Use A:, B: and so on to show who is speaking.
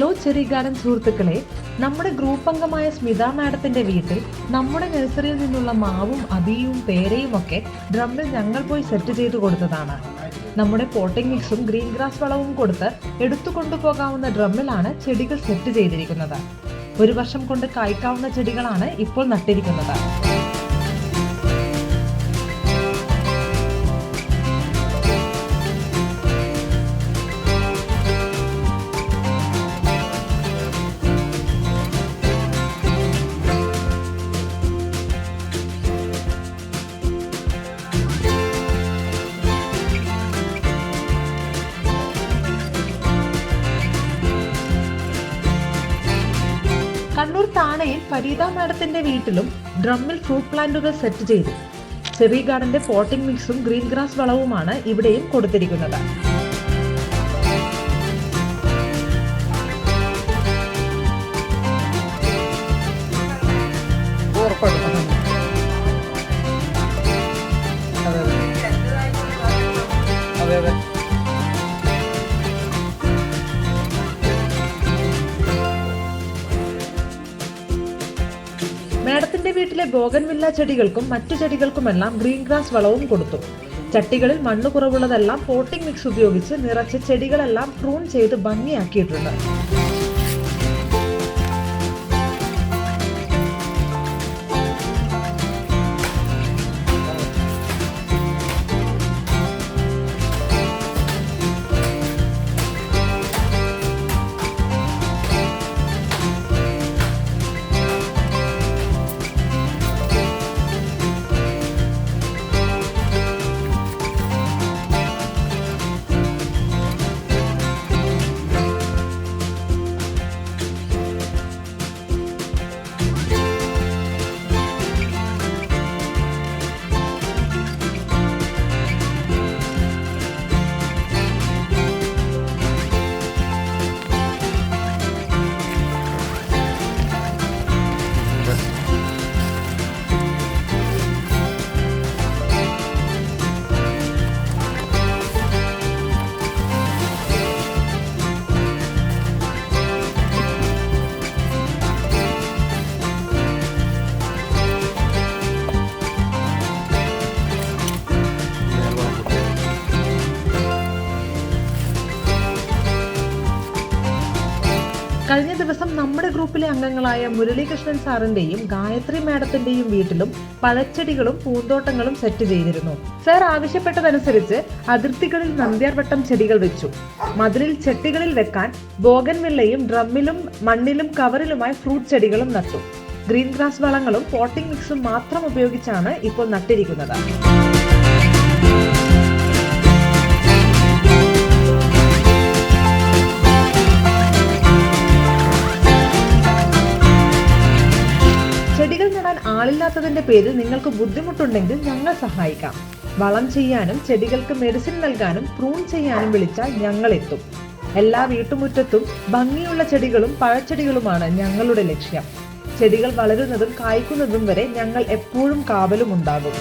A: Hello cherry garden സുഹൃത്തുക്കളെ, നമ്മുടെ group അംഗമായ സ്മിത മാഡത്തിന്റെ വീട്ടിൽ നമ്മുടെ നഴ്സറിയിൽ നിന്നുള്ള മാവും അബിയും പേരയും ഒക്കെ ഡ്രമ്മിൽ ഞങ്ങൾ പോയി സെറ്റ് ചെയ്തു കൊടുത്തതാണ്. നമ്മുടെ പോട്ടിംഗ് മിക്സും ഗ്രീൻ ഗ്രാസ് വളവും കൊടുത്ത് എടുത്തു കൊണ്ടുപോകാവുന്ന ഡ്രമ്മിലാണ് ചെടികൾ സെറ്റ് ചെയ്തിരിക്കുന്നത്. ഒരു വർഷം കൊണ്ട് കായ്ക്കാവുന്ന ചെടികളാണ് ഇപ്പോൾ നട്ടിരിക്കുന്നത്. കണ്ണൂർ താണയിൽ ഫരീദ മാഡത്തിന്റെ വീട്ടിലും ഡ്രമ്മിൽ ഫ്രൂട്ട് പ്ലാന്റുകൾ സെറ്റ് ചെയ്തു. ചെറി ഗാർഡന്റെ പോട്ടിംഗ് മിക്സും ഗ്രീൻ ഗ്രാസ് വളവുമാണ് ഇവിടെയും കൊടുത്തിരിക്കുന്നത്. മാഡത്തിന്റെ വീട്ടിലെ ബോഗൻവില്ല ചെടികൾക്കും മറ്റു ചെടികൾക്കുമെല്ലാം ഗ്രീൻ ഗ്രാസ് വളവും കൊടുത്തു. ചട്ടികളിൽ മണ്ണ് കുറവുള്ളതെല്ലാം പോട്ടിംഗ് മിക്സ് ഉപയോഗിച്ച് നിറച്ച് ചെടികളെല്ലാം പ്രൂൺ ചെയ്ത് ഭംഗിയാക്കിയിട്ടുണ്ട്. കഴിഞ്ഞ ദിവസം നമ്മുടെ ഗ്രൂപ്പിലെ അംഗങ്ങളായ മുരളീകൃഷ്ണൻ സാറിന്റെയും ഗായത്രി മാഡത്തിന്റെയും വീട്ടിലും പഴച്ചെടികളും പൂന്തോട്ടങ്ങളും സെറ്റ് ചെയ്തിരുന്നു. സാർ ആവശ്യപ്പെട്ടതനുസരിച്ച് അതിർത്തികളിൽ നന്ദ്യാർവട്ടം ചെടികൾ വെച്ചു. മതിലിൽ ചട്ടികളിൽ വെക്കാൻ ബോഗൻവില്ലയും ഡ്രമ്മിലും മണ്ണിലും കവറിലുമായി ഫ്രൂട്ട് ചെടികളും നട്ടു. ഗ്രീൻ ഗ്രാസ് വളങ്ങളും പോട്ടിംഗ് മിക്സും മാത്രം ഉപയോഗിച്ചാണ് ഇപ്പോൾ നട്ടിരിക്കുന്നത്. ചെടികൾ നടാൻ ആളില്ലാത്തതിന്റെ പേരിൽ നിങ്ങൾക്ക് ബുദ്ധിമുട്ടുണ്ടെങ്കിൽ ഞങ്ങൾ സഹായിക്കാം. വളം ചെയ്യാനും ചെടികൾക്ക് മെഡിസിൻ നൽകാനും പ്രൂൺ ചെയ്യാനും വിളിച്ചാൽ ഞങ്ങൾ എത്തും. എല്ലാ വീട്ടുമുറ്റത്തും ഭംഗിയുള്ള ചെടികളും പഴച്ചെടികളുമാണ് ഞങ്ങളുടെ ലക്ഷ്യം. ചെടികൾ വളരുന്നതും കായ്ക്കുന്നതും വരെ ഞങ്ങൾ എപ്പോഴും കാവലും ഉണ്ടാകും.